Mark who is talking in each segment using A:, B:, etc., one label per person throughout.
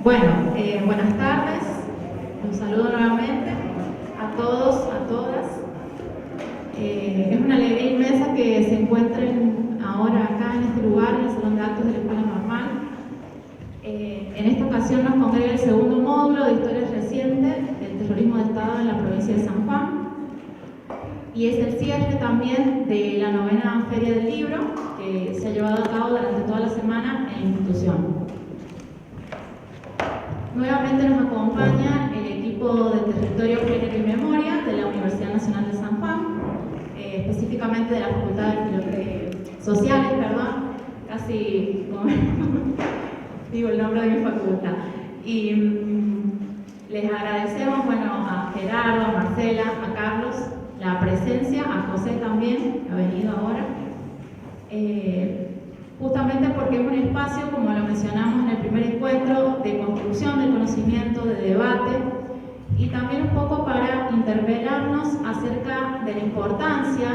A: Buenas tardes, un saludo nuevamente a todos, a todas. Es una alegría inmensa que se encuentren ahora acá en este lugar, en el Salón de Actos de la Escuela Normal. En esta ocasión nos congrega el segundo módulo de Historia Reciente del Terrorismo de Estado en la provincia de San Juan. Y es el cierre también de la 9ª Feria del Libro, que se ha llevado a cabo durante toda la semana en la institución. Nuevamente nos acompaña el equipo de Territorio, Género y Memoria de la Universidad Nacional de San Juan, específicamente de la Facultad de Sociales, casi como digo el nombre de mi facultad. Y les agradecemos a Gerardo, a Marcela, a Carlos, la presencia, a José también, que ha venido ahora. Justamente porque es un espacio, como lo mencionamos en el primer encuentro, de construcción del conocimiento, de debate, y también un poco para interpelarnos acerca de la importancia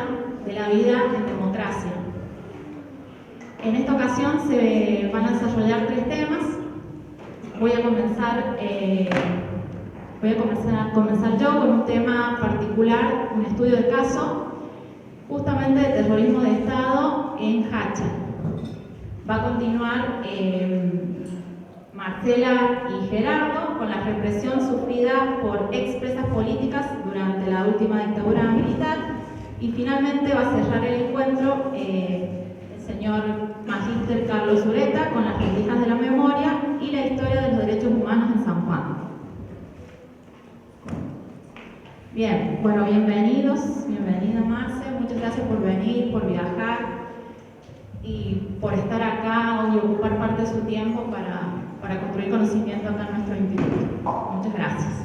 A: de la vida en democracia. En esta ocasión se van a desarrollar 3 temas. Voy a comenzar yo con un tema particular, un estudio de caso, justamente de terrorismo de Estado en Hacha. Va a continuar Marcela y Gerardo con la represión sufrida por expresas políticas durante la última dictadura militar, y finalmente va a cerrar el encuentro el señor magíster Carlos Ureta con las rendijas de la memoria y la historia de los derechos humanos en San Juan. Bien, bienvenidos, bienvenida Marce, muchas gracias por venir, por viajar y por estar acá y ocupar parte de su tiempo para construir conocimiento acá en nuestro instituto. Muchas gracias.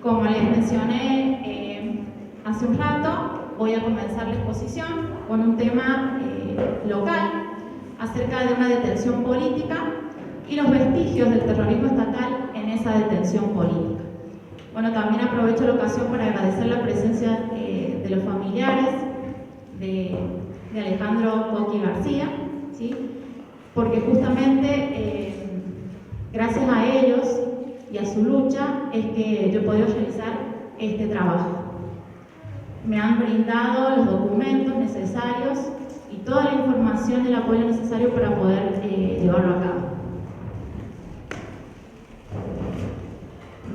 A: Como les mencioné hace un rato, voy a comenzar la exposición con un tema local acerca de una detención política y los vestigios del terrorismo estatal en esa detención política. También aprovecho la ocasión para agradecer la presencia de los familiares de Alejandro Coqui García, ¿sí? Porque justamente gracias a ellos y a su lucha es que yo he podido realizar este trabajo. Me han brindado los documentos necesarios y toda la información y el apoyo necesario para poder llevarlo a cabo.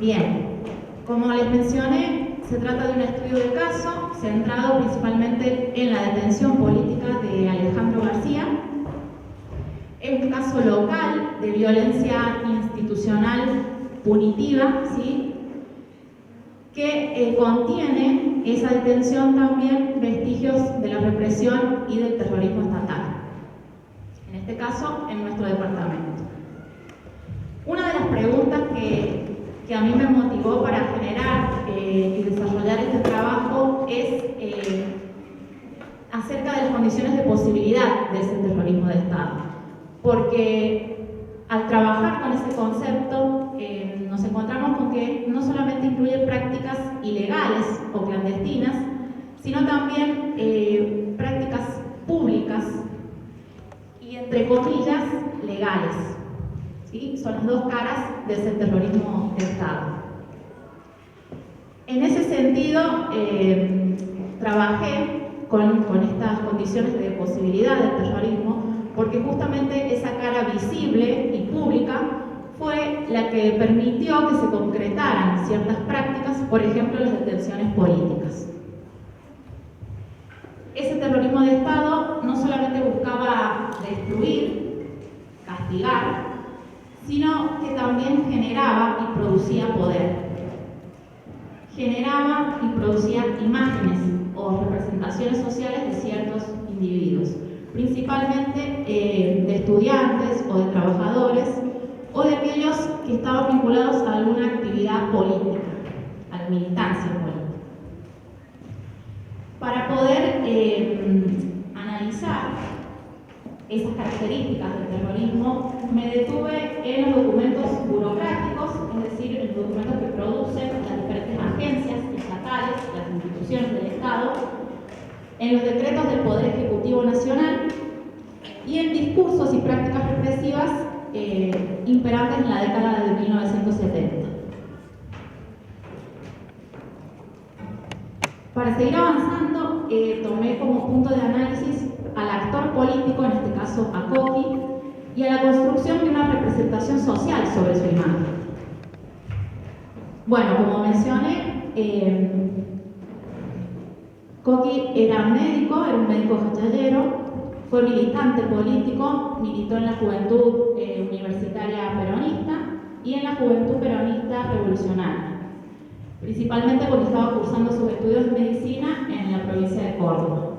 A: Bien, como les mencioné, se trata de un estudio de caso centrado principalmente en la detención política de Alejandro García. Es un caso local de violencia institucional punitiva, ¿sí? Que contiene esa detención también vestigios de la represión y del terrorismo estatal, en este caso en nuestro departamento. Una de las preguntas que a mí me motivó para generar y desarrollar este trabajo es acerca de las condiciones de posibilidad de ese terrorismo de Estado, porque al trabajar con ese concepto nos encontramos con que no solamente incluye prácticas ilegales o clandestinas, sino también prácticas públicas y, entre comillas, legales. ¿Sí? Son las dos caras de ese terrorismo de Estado. En ese sentido, trabajé con estas condiciones de posibilidad del terrorismo, porque justamente esa cara visible y pública fue la que permitió que se concretaran ciertas prácticas, por ejemplo, las detenciones políticas. Ese terrorismo de Estado no solamente buscaba destruir, castigar, sino que también generaba y producía poder. Generaba y producía imágenes o representaciones sociales de ciertos individuos, principalmente de estudiantes o de trabajadores o de aquellos que estaban vinculados a alguna actividad política, a la militancia política. Para poder analizar esas características del terrorismo, me detuve en los documentos burocráticos, es decir, en los documentos que producen las diferentes agencias estatales, las instituciones del Estado, en los decretos del Poder Ejecutivo Nacional y en discursos y prácticas represivas imperantes en la década de 1970. Para seguir avanzando, tomé como punto de análisis al actor político, en este caso a Coqui, y a la construcción de una representación social sobre su imagen. Bueno, como mencioné, Coqui era un médico jachallero, fue militante político, militó en la Juventud Universitaria Peronista y en la Juventud Peronista Revolucionaria, principalmente cuando estaba cursando sus estudios de medicina en la provincia de Córdoba.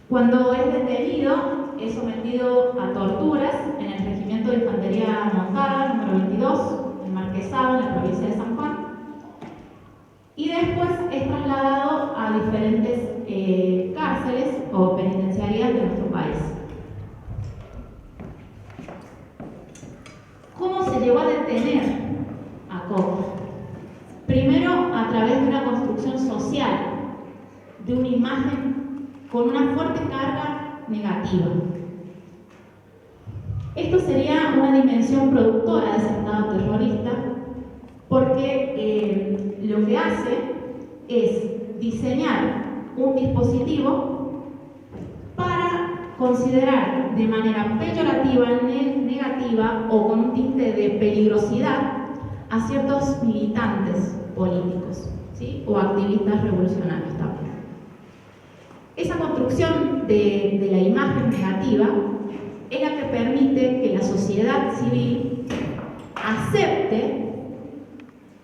A: Cuando es detenido, es sometido a torturas en el Regimiento de Infantería Montada número 22, en Marquesado, en la provincia de San Juan, y después es trasladado a diferentes cárceles o penitenciarias de nuestro país. ¿Cómo se llegó a detener a Coqui? Primero, a través de una construcción social, de una imagen con una fuerte carga negativa. Esto sería una dimensión productora de ese Estado terrorista, porque lo que hace es diseñar un dispositivo para considerar de manera peyorativa, negativa o con un tinte de peligrosidad a ciertos militantes políticos, ¿sí? O activistas revolucionarios también. Esa construcción de la imagen negativa es la que permite que la sociedad civil acepte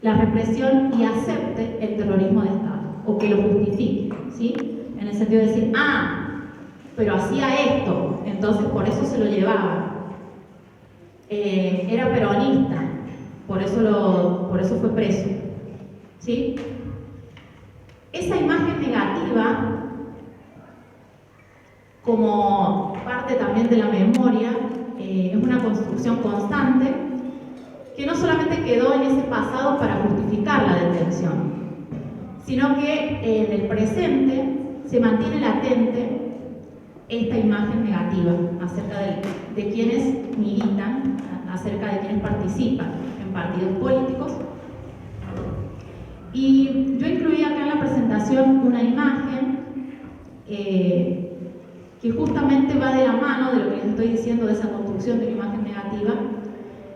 A: la represión y acepte el terrorismo de Estado, o que lo justifique, ¿sí? En el sentido de decir, pero hacía esto, entonces por eso se lo llevaba. Era peronista, por eso fue preso, ¿sí? Esa imagen negativa, como parte también de la memoria, es una construcción constante que no solamente quedó en ese pasado para justificar la detención, sino que en el presente se mantiene latente esta imagen negativa acerca de quienes militan, acerca de quienes participan en partidos políticos. Y yo incluí acá en la presentación una imagen que justamente va de la mano de lo que les estoy diciendo, de esa construcción de la imagen negativa,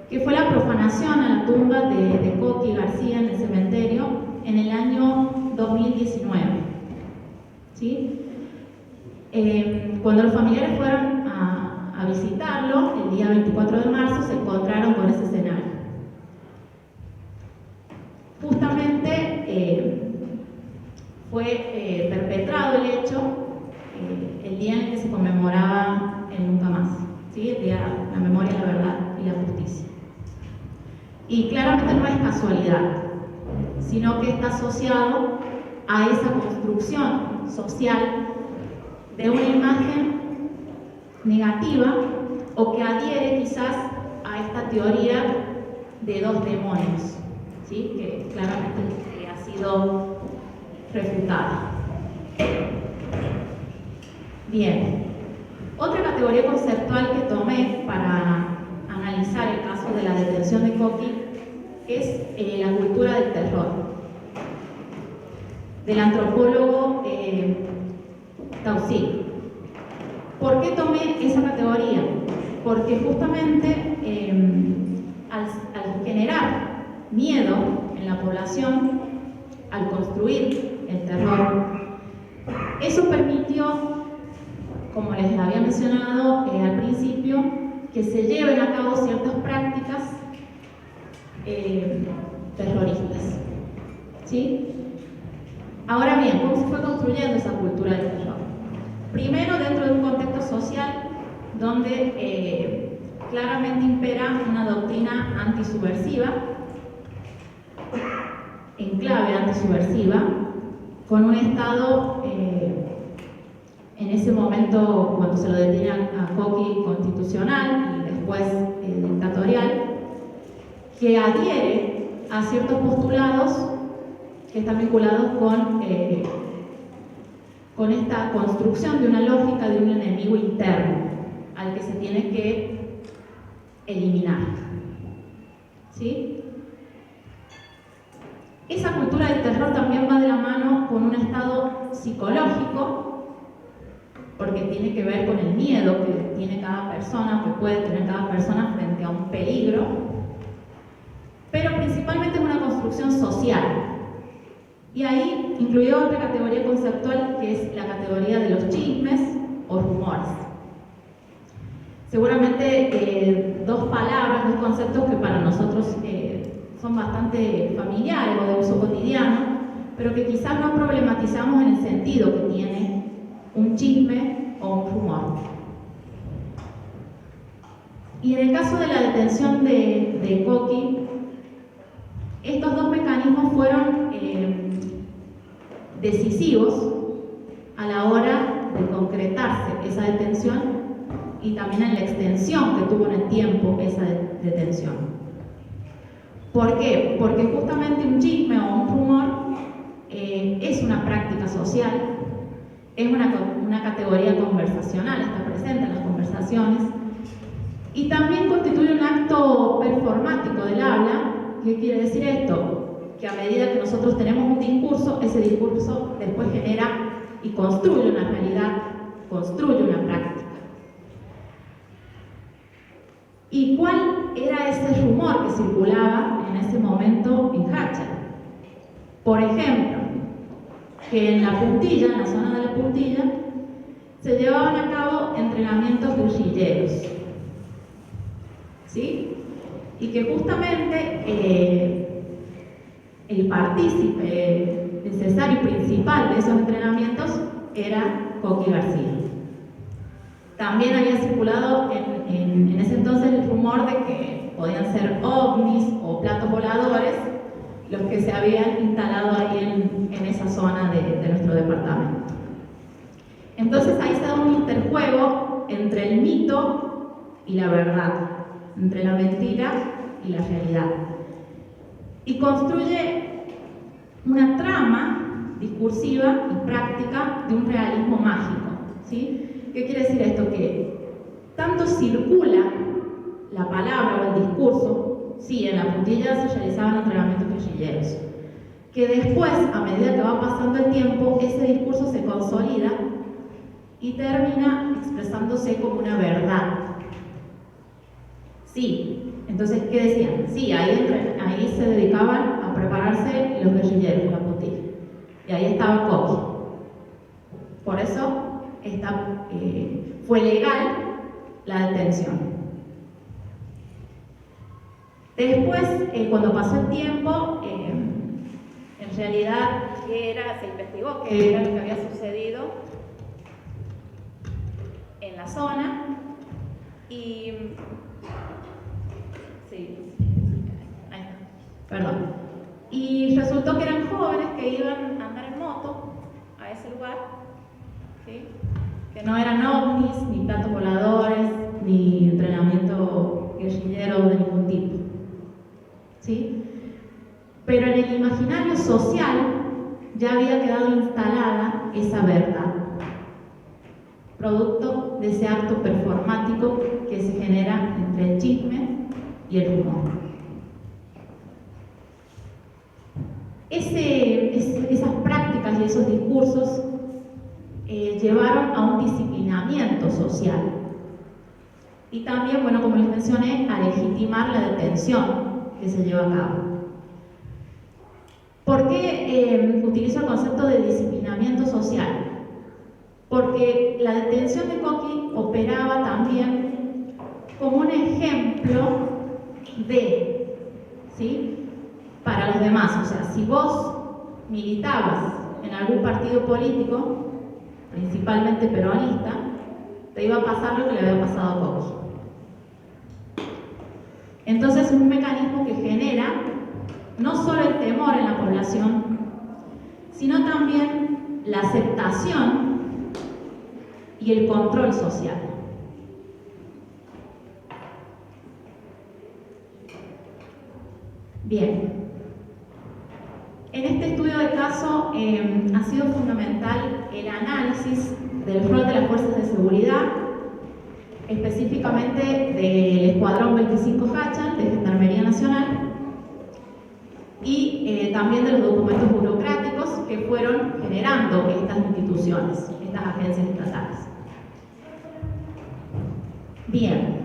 A: que fue la profanación a la tumba de Coqui García en el cementerio en el año 2019. ¿Sí? Cuando los familiares fueron a visitarlo, el día 24 de marzo, se encontraron con ese escenario. Justamente fue perpetrado el hecho el día en que se conmemoraba el Nunca Más, ¿sí? El día de la memoria, la verdad y la justicia. Y claramente no es casualidad, sino que está asociado a esa construcción social de una imagen negativa, o que adhiere quizás a esta teoría de dos demonios, ¿sí? Que claramente ha sido refutada. Bien, otra categoría conceptual que tomé para analizar el caso de la detención de Coqui es la cultura del terror, del antropólogo Tausig. ¿Por qué tomé esa categoría? Porque justamente al generar miedo en la población, al construir el terror, eso permitió, como les había mencionado al principio, que se lleven a cabo ciertas prácticas terroristas, ¿sí? Ahora bien, ¿cómo se fue construyendo esa cultura del terror? Primero, dentro de un contexto social donde claramente impera una doctrina antisubversiva, en clave antisubversiva, con un Estado en ese momento, cuando se lo detiene a Coqui, constitucional y después dictatorial, que adhiere a ciertos postulados que están vinculados con esta construcción de una lógica de un enemigo interno al que se tiene que eliminar. ¿Sí? Esa cultura del terror también va de la mano con un estado psicológico, porque tiene que ver con el miedo que tiene cada persona, que puede tener cada persona frente a un peligro, pero principalmente es una construcción social. Y ahí incluyó otra categoría conceptual, que es la categoría de los chismes o rumores. Seguramente dos palabras, dos conceptos que para nosotros son bastante familiares o de uso cotidiano, pero que quizás no problematizamos en el sentido que tiene un chisme o un rumor. Y en el caso de la detención de Coqui, estos dos mecanismos fueron decisivos a la hora de concretarse esa detención y también en la extensión que tuvo en el tiempo esa detención. ¿Por qué? Porque justamente un chisme o un rumor es una práctica social, es una categoría conversacional, está presente en las conversaciones, y también constituye un acto performático del habla. ¿Qué quiere decir esto? Que a medida que nosotros tenemos un discurso, ese discurso después genera y construye una realidad, construye una práctica. ¿Y cuál era ese rumor que circulaba en ese momento en Hacha? Por ejemplo, que en la Puntilla, en la zona de la Puntilla, se llevaban a cabo entrenamientos guerrilleros, ¿sí? Y que justamente el partícipe necesario y principal de esos entrenamientos era Coqui García. También había circulado en ese entonces el rumor de que podían ser ovnis o platos voladores los que se habían instalado ahí en esa zona de nuestro departamento. Entonces ahí se da un interjuego entre el mito y la verdad, entre la mentira y la realidad, y construye una trama discursiva y práctica de un realismo mágico, ¿sí? ¿Qué quiere decir esto? Que tanto circula la palabra o el discurso, sí, en la Puntilla se realizaban entrenamientos guerrilleros, que después, a medida que va pasando el tiempo, ese discurso se consolida y termina expresándose como una verdad. Sí, entonces, ¿qué decían? Sí, ahí se dedicaban a prepararse los guerrilleros en la Puntilla, y ahí estaba Coqui. Por eso fue legal la detención. Después, cuando pasó el tiempo, en realidad se investigó qué era lo que había sucedido en la zona, y y resultó que eran jóvenes que iban a andar en moto a ese lugar, ¿sí? Que no eran ovnis, ni platos voladores, ni entrenamiento guerrillero de ningún tipo, ¿sí? Pero en el imaginario social ya había quedado instalada esa verdad, producto de ese acto performático que se genera entre el chisme y el rumor. Esas prácticas y esos discursos llevaron a un disciplinamiento social y también, bueno, como les mencioné, a legitimar la detención que se lleva a cabo. ¿Por qué utilizo el concepto de disciplinamiento social? Porque la detención de Coqui operaba también como un ejemplo ¿sí? Para los demás. O sea, si vos militabas en algún partido político, principalmente peronista, te iba a pasar lo que le había pasado a Coqui. Entonces es un mecanismo que genera no solo el temor en la población, sino también la aceptación y el control social. Bien, en este estudio de caso ha sido fundamental el análisis del rol de las fuerzas de seguridad específicamente del Escuadrón 25 Hachal de Gendarmería Nacional y también de los documentos burocráticos que fueron generando estas instituciones, estas agencias estatales. Bien,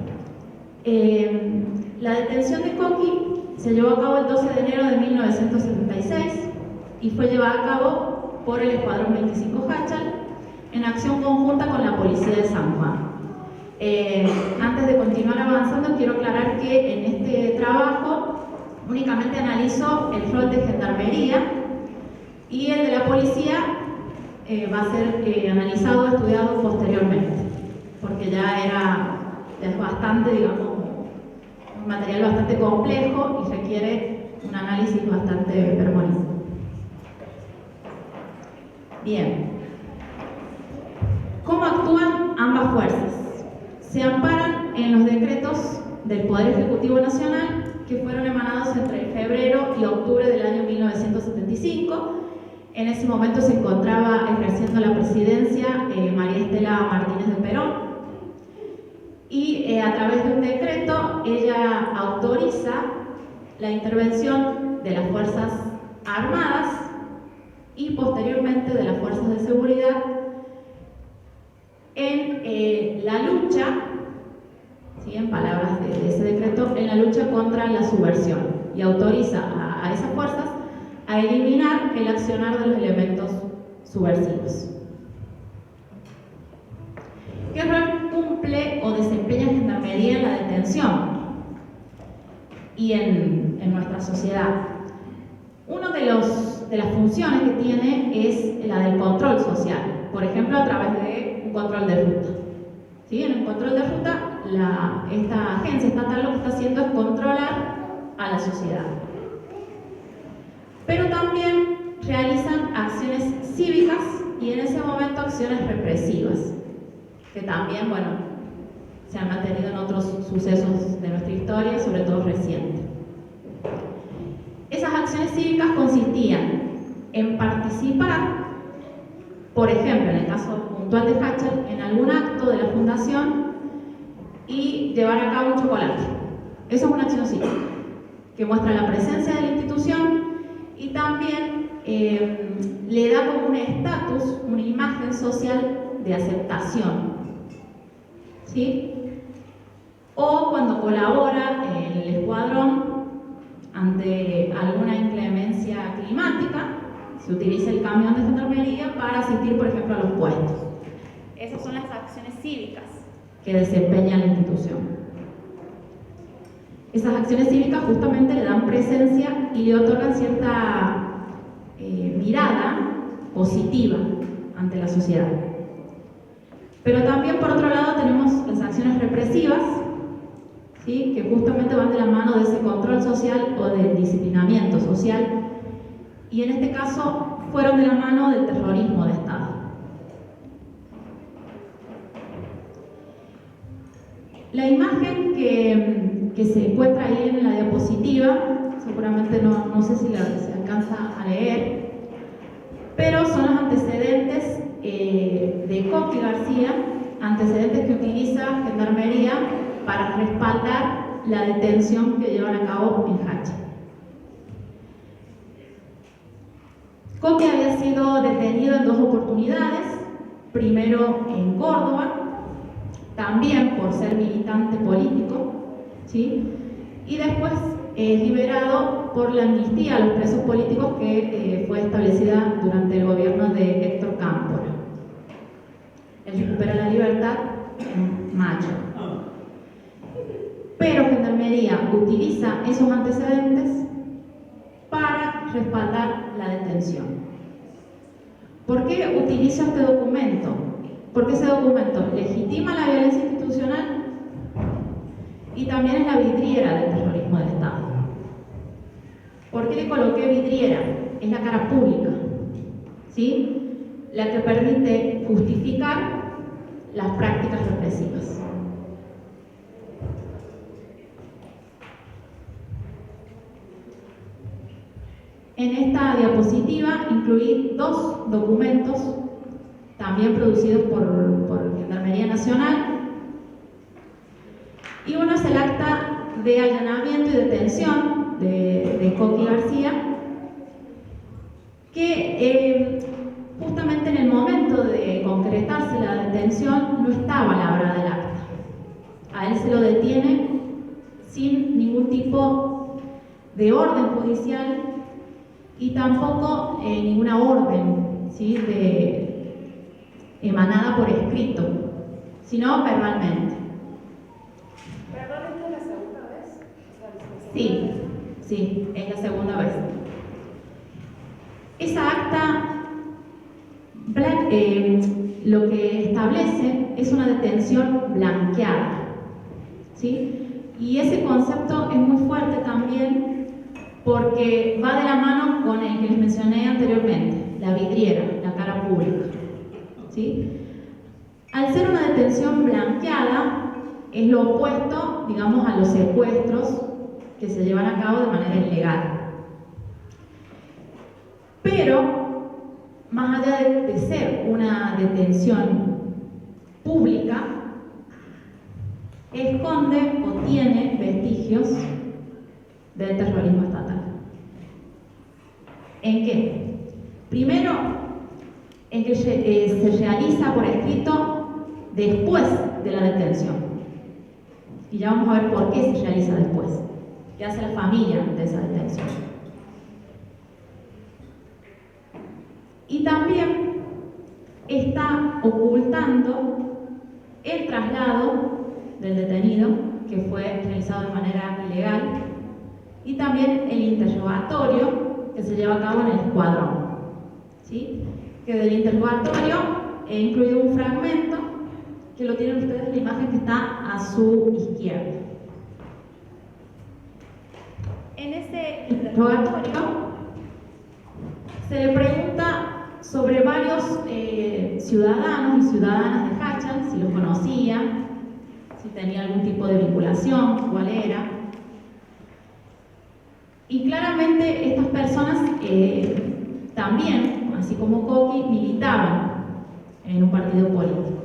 A: la detención de Coqui se llevó a cabo el 12 de enero de 1976 y fue llevada a cabo por el Escuadrón 25 Hachal en acción conjunta con la Policía de San Juan. Antes de continuar avanzando, quiero aclarar que en este trabajo únicamente analizo el rol de Gendarmería y el de la Policía va a ser analizado, estudiado posteriormente, porque ya es bastante, digamos, un material bastante complejo y requiere un análisis bastante pormenorizado. Bien, ¿cómo actúan ambas fuerzas? Se amparan en los decretos del Poder Ejecutivo Nacional que fueron emanados entre febrero y octubre del año 1975. En ese momento se encontraba ejerciendo la presidencia María Estela Martínez de Perón y a través de un decreto ella autoriza la intervención de las Fuerzas Armadas y posteriormente de las Fuerzas de Seguridad en la lucha, ¿sí?, en palabras de ese decreto, en la lucha contra la subversión, y autoriza a esas fuerzas a eliminar el accionar de los elementos subversivos. ¿Qué rol cumple o desempeña Gendarmería en la detención y en nuestra sociedad? Una de las funciones que tiene es la del control social, por ejemplo a través de un control de ruta. ¿Sí? En el control de ruta, esta agencia estatal lo que está haciendo es controlar a la sociedad. Pero también realizan acciones cívicas y en ese momento acciones represivas, que también, bueno, se han mantenido en otros sucesos de nuestra historia, sobre todo recientes. Esas acciones cívicas consistían en participar, por ejemplo, en el caso puntual de Hachal, en algún acto de la fundación y llevar a cabo un chocolate. Eso es una acción cívica que muestra la presencia de la institución y también le da como un estatus, una imagen social de aceptación, ¿sí? O cuando colabora en el escuadrón ante alguna inclemencia climática, se utiliza el camión de Gendarmería para asistir, por ejemplo, a los puestos. Esas son las acciones cívicas que desempeña la institución. Esas acciones cívicas justamente le dan presencia y le otorgan cierta mirada positiva ante la sociedad. Pero también, por otro lado, tenemos las acciones represivas, ¿sí?, que justamente van de la mano de ese control social o del disciplinamiento social, y en este caso fueron de la mano del terrorismo de Estado. La imagen que se encuentra ahí en la diapositiva, seguramente no sé si se alcanza a leer, pero son los antecedentes de Coqui García, antecedentes que utiliza Gendarmería para respaldar la detención que llevan a cabo en Hachal. Coqui había sido detenido en 2 oportunidades, primero en Córdoba, también por ser militante político, ¿sí?, y después liberado por la amnistía a los presos políticos que fue establecida durante el gobierno de Héctor Cámpora. Él recupera la libertad en mayo. Pero Gendarmería utiliza esos antecedentes para respaldar la detención. ¿Por qué utiliza este documento? Porque ese documento legitima la violencia institucional y también es la vidriera del terrorismo de Estado. ¿Por qué le coloqué vidriera? Es la cara pública, ¿sí?, la que permite justificar las prácticas represivas. En esta diapositiva incluí 2 documentos, también producidos por Gendarmería Nacional, acta de allanamiento y detención de Coqui García, que justamente en el momento de concretarse la detención no estaba labrada el acta. A él se lo detiene sin ningún tipo de orden judicial y tampoco ninguna orden, ¿sí?, emanada por escrito, sino verbalmente.
B: ¿Perdón, esta es la segunda vez?
A: Sí, es la segunda vez. Esa acta lo que establece es una detención blanqueada, ¿sí? Y ese concepto es muy fuerte también porque va de la mano con el que les mencioné anteriormente, la vidriera, la cara pública, ¿sí? Al ser una detención blanqueada, es lo opuesto, digamos, a los secuestros que se llevan a cabo de manera ilegal. Pero, más allá de ser una detención pública, esconde o tiene vestigios del terrorismo estatal. ¿En qué? Primero, en que se realiza por escrito después de la detención. Y ya vamos a ver por qué se realiza después. ¿Qué hace la familia de esa detención? Y también está ocultando el traslado del detenido, que fue realizado de manera ilegal, y también el interrogatorio que se lleva a cabo en el escuadrón, ¿sí? Que del interrogatorio he incluido un fragmento que lo tienen ustedes en la imagen que está a su izquierda. En ese interrogatorio se le pregunta sobre varios ciudadanos y ciudadanas de Jáchal, si los conocía, si tenía algún tipo de vinculación, cuál era. Y claramente estas personas también, así como Coqui, militaban en un partido político,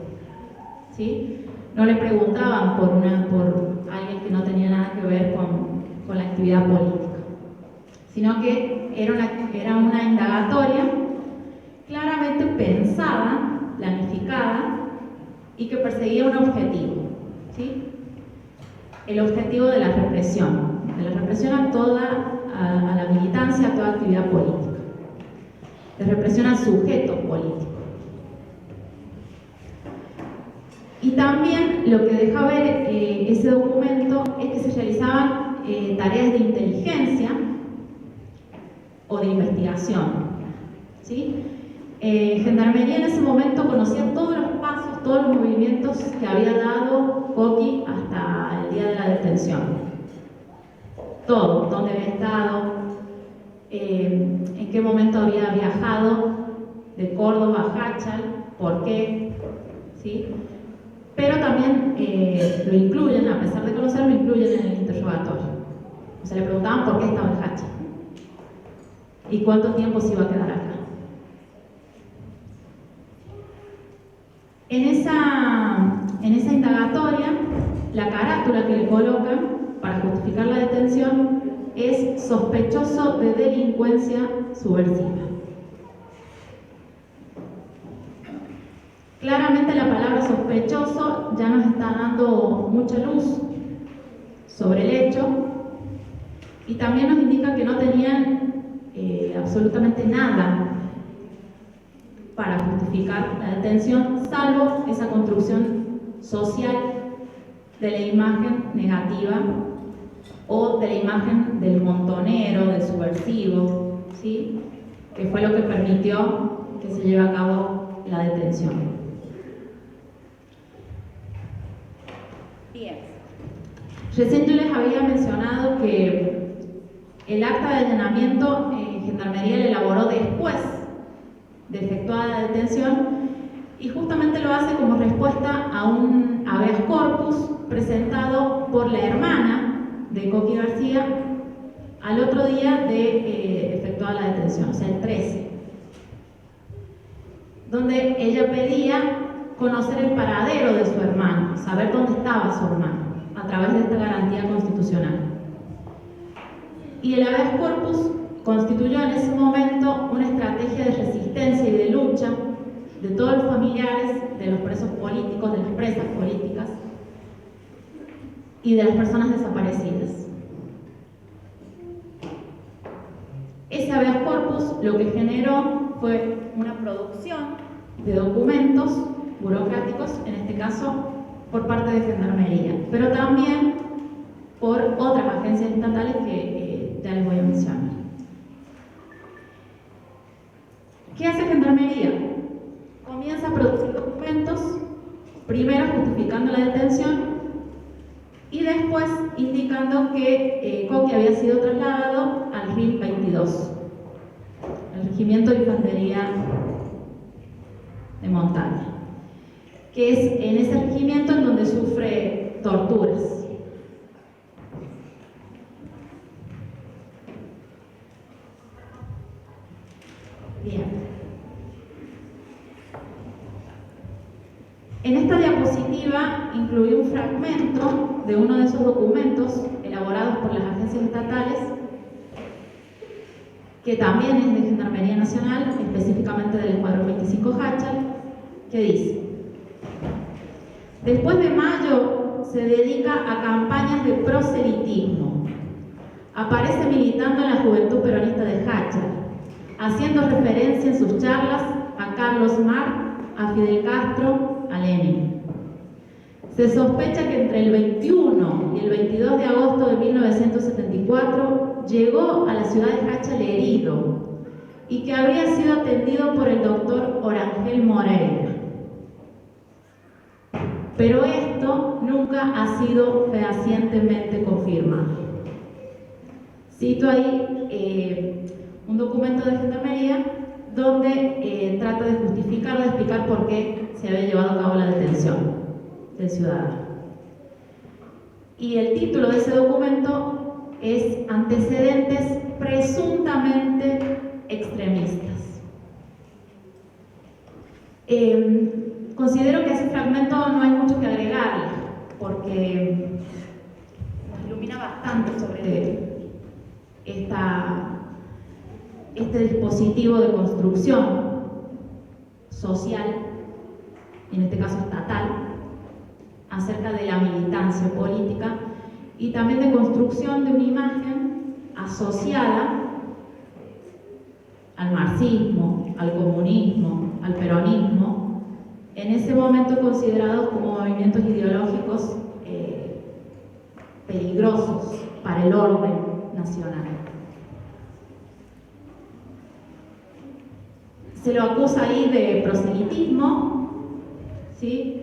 A: ¿sí? No le preguntaban por alguien que no tenía nada que ver con la actividad política, sino que era una indagatoria claramente pensada, planificada y que perseguía un objetivo, ¿sí? El objetivo de la represión a la militancia, a toda actividad política, de represión al sujeto político. Y también lo que deja ver ese documento es que se realizaban tareas de inteligencia o de investigación, ¿sí? Gendarmería en ese momento conocía todos los pasos, todos los movimientos que había dado Coqui hasta el día de la detención. Todo, dónde había estado, en qué momento había viajado de Córdoba a Jáchal, por qué, ¿sí? Pero también lo incluyen, a pesar de conocerlo, lo incluyen en el interrogatorio. O sea, le preguntaban por qué estaba en Jáchal y cuánto tiempo se iba a quedar acá. En esa indagatoria, la carátula que le colocan para justificar la detención es sospechoso de delincuencia subversiva. Claramente la palabra sospechoso ya nos está dando mucha luz sobre el hecho y también nos indica que no tenían absolutamente nada para justificar la detención, salvo esa construcción social de la imagen negativa o de la imagen del montonero, del subversivo, ¿sí? Que fue lo que permitió que se lleve a cabo la detención. Bien. Recién yo les había mencionado que el acta de allanamiento Gendarmería la elaboró después de efectuada la detención y justamente lo hace como respuesta a un habeas corpus presentado por la hermana de Coqui García al otro día de efectuada la detención, o sea, el 13, donde ella pedía conocer el paradero de su hermano, saber dónde estaba su hermano, a través de esta garantía constitucional. Y el habeas corpus constituyó en ese momento una estrategia de resistencia y de lucha de todos los familiares de los presos políticos, de las presas políticas y de las personas desaparecidas. Ese habeas corpus lo que generó fue una producción de documentos burocráticos, en este caso por parte de Gendarmería, pero también por otras agencias estatales que ya les voy a mencionar. ¿Qué hace Gendarmería? Comienza a producir documentos, primero justificando la detención y después indicando que Coqui había sido trasladado al RIM 22, el Regimiento de Infantería de Montaña, que es en ese regimiento en donde sufre torturas. Bien. En esta diapositiva incluí un fragmento de uno de esos documentos elaborados por las agencias estatales, que también es de Gendarmería Nacional, específicamente del Escuadrón 25 Háchal, que dice: después de mayo se dedica a campañas de proselitismo. Aparece militando en la Juventud Peronista de Háchal, haciendo referencia en sus charlas a Carlos Marx, a Fidel Castro, a Lenin. Se sospecha que entre el 21 y el 22 de agosto de 1974 llegó a la ciudad de Háchal herido y que habría sido atendido por el doctor Orangel Moreira. Pero esto nunca ha sido fehacientemente confirmado. Cito ahí un documento de Gendarmería donde trata de justificar, de explicar por qué se había llevado a cabo la detención del ciudadano. Y el título de ese documento es Antecedentes presuntamente extremistas. Considero que a ese fragmento no hay mucho que agregarle, porque nos ilumina bastante sobre este dispositivo de construcción social, en este caso estatal, acerca de la militancia política y también de construcción de una imagen asociada al marxismo, al comunismo, al peronismo, en ese momento considerados como movimientos ideológicos peligrosos para el orden nacional. Se lo acusa ahí de proselitismo, ¿sí?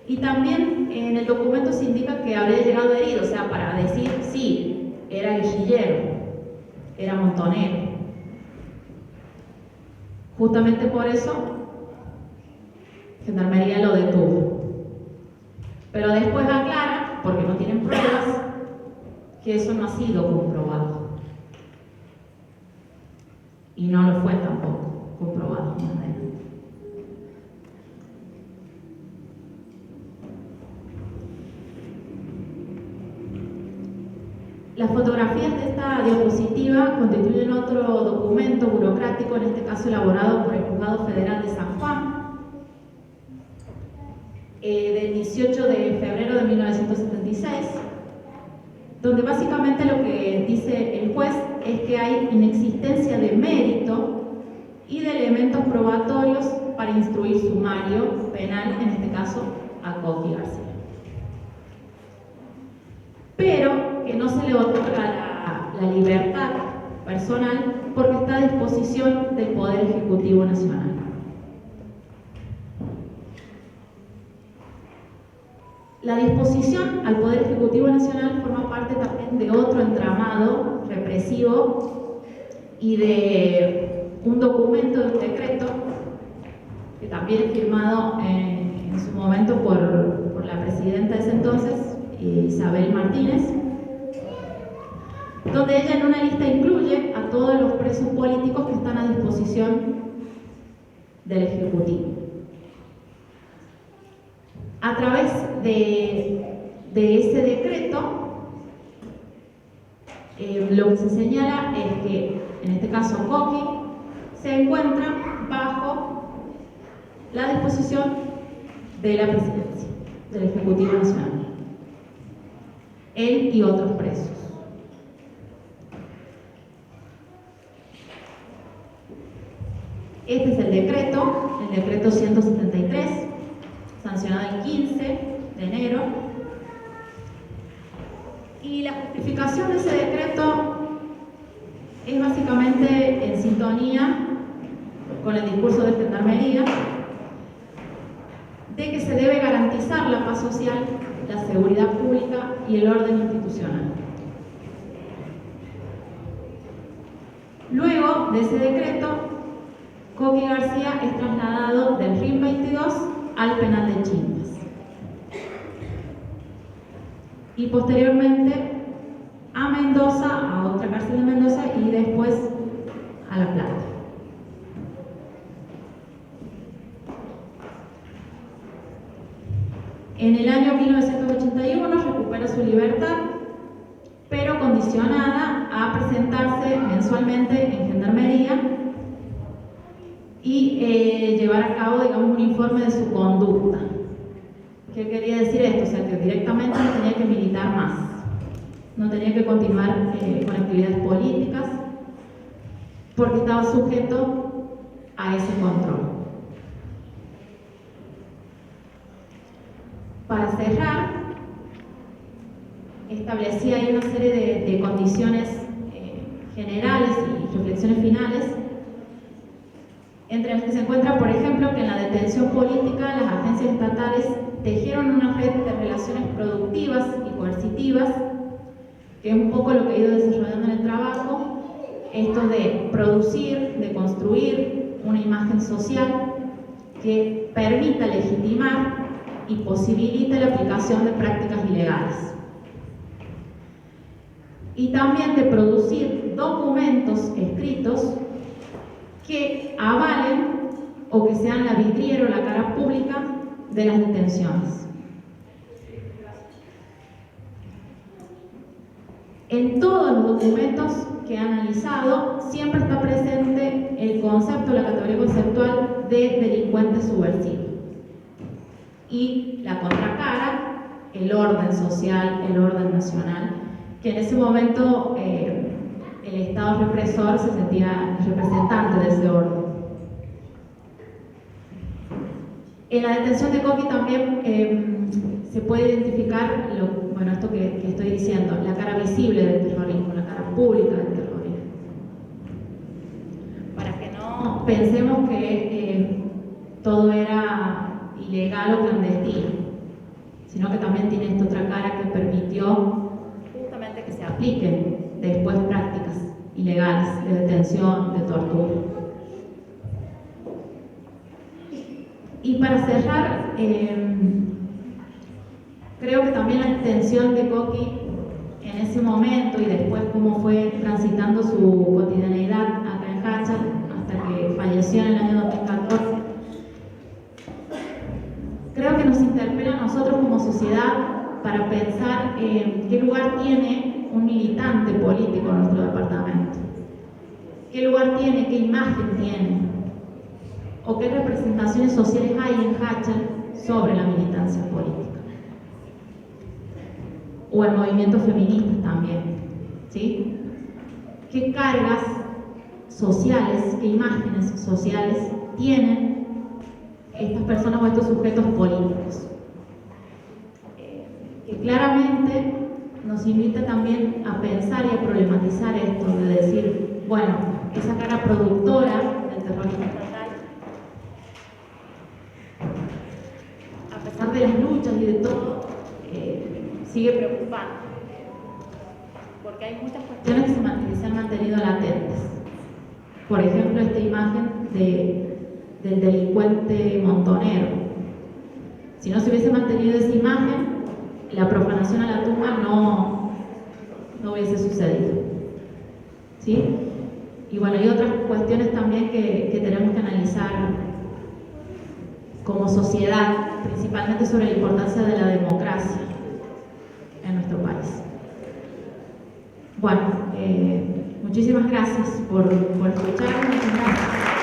A: Y también en el documento se indica que habría llegado herido, o sea, para decir, sí, era guerrillero, era montonero. Justamente por eso, Gendarmería lo detuvo. Pero después aclara, porque no tienen pruebas, que eso no ha sido comprobado. Y no lo fue tampoco comprobado más adelante. Las fotografías de esta diapositiva constituyen otro documento burocrático, en este caso elaborado por el Juzgado Federal de San Juan, del 18 de febrero de 1976, donde básicamente lo que dice el juez es que hay inexistencia de mérito y de elementos probatorios para instruir sumario penal, en este caso a Coqui García. Pero que no se le otorga la libertad personal porque está a disposición del Poder Ejecutivo Nacional. La disposición al Poder Ejecutivo Nacional forma parte también de otro entramado represivo y de un documento, de un decreto, que también es firmado en su momento por la presidenta de ese entonces, Isabel Martínez, donde ella en una lista incluye a todos los presos políticos que están a disposición del Ejecutivo. A través de de ese decreto, lo que se señala es que, en este caso, Coqui se encuentra bajo la disposición de la Presidencia, del Ejecutivo Nacional, él y otros presos. Este es el decreto 173, sancionado el 15 de enero. Y la justificación de ese decreto es básicamente en sintonía con el discurso de Gendarmería de que se debe garantizar la paz social, la seguridad pública y el orden institucional. Luego de ese decreto, Coqui García es trasladado del RIM 22 al penal de Chimpas y posteriormente a Mendoza, a otra cárcel de Mendoza y después a La Plata. En el año 1981 recupera su libertad, pero condicionada a presentarse mensualmente en Gendarmería y llevar a cabo, digamos, un informe de su conducta. ¿Qué quería decir esto? O sea, que directamente no tenía que militar más, no tenía que continuar con actividades políticas, porque estaba sujeto a ese control. Para cerrar, establecía ahí una serie de condiciones generales y reflexiones finales, entre las que se encuentra, por ejemplo, que en la detención política las agencias estatales tejieron una red de relaciones productivas y coercitivas, que es un poco lo que he ido desarrollando en el trabajo, esto de producir, de construir una imagen social que permita legitimar y posibilite la aplicación de prácticas ilegales. Y también de producir documentos escritos que avalen o que sean la vidriera o la cara pública de las detenciones. En todos los documentos que he analizado siempre está presente el concepto, la categoría conceptual de delincuente subversivo. Y la contracara, el orden social, el orden nacional, que en ese momento el Estado represor se sentía representante de ese orden. En la detención de Coqui también se puede identificar, esto que estoy diciendo, la cara visible del terrorismo, la cara pública del terrorismo. Para que no pensemos que todo era ilegal o clandestino, sino que también tiene esta otra cara que permitió justamente que se apliquen después prácticas ilegales de detención, de tortura. Y para cerrar, creo que también la detención de Coqui en ese momento y después cómo fue transitando su cotidianeidad acá en Háchal hasta que falleció en el año 2014, creo que nos interpela a nosotros como sociedad para pensar qué lugar tiene un militante político en nuestro departamento, qué lugar tiene, qué imagen tiene, o qué representaciones sociales hay en Háchal sobre la militancia política, o en movimientos feministas también, ¿sí? ¿Qué cargas sociales, qué imágenes sociales tienen estas personas o estos sujetos políticos? Que claramente nos invita también a pensar y a problematizar esto, de decir, bueno, esa cara productora del terrorismo estatal, a pesar de las luchas y de todo, sigue preocupando, porque hay muchas cuestiones que se han mantenido latentes. Por ejemplo, esta imagen del delincuente montonero. Si no se hubiese mantenido esa imagen, la profanación a la tumba no hubiese sucedido, ¿sí? Y bueno, hay otras cuestiones también que tenemos que analizar como sociedad, principalmente sobre la importancia de la democracia. Bueno, muchísimas gracias por escuchar. Muchas gracias.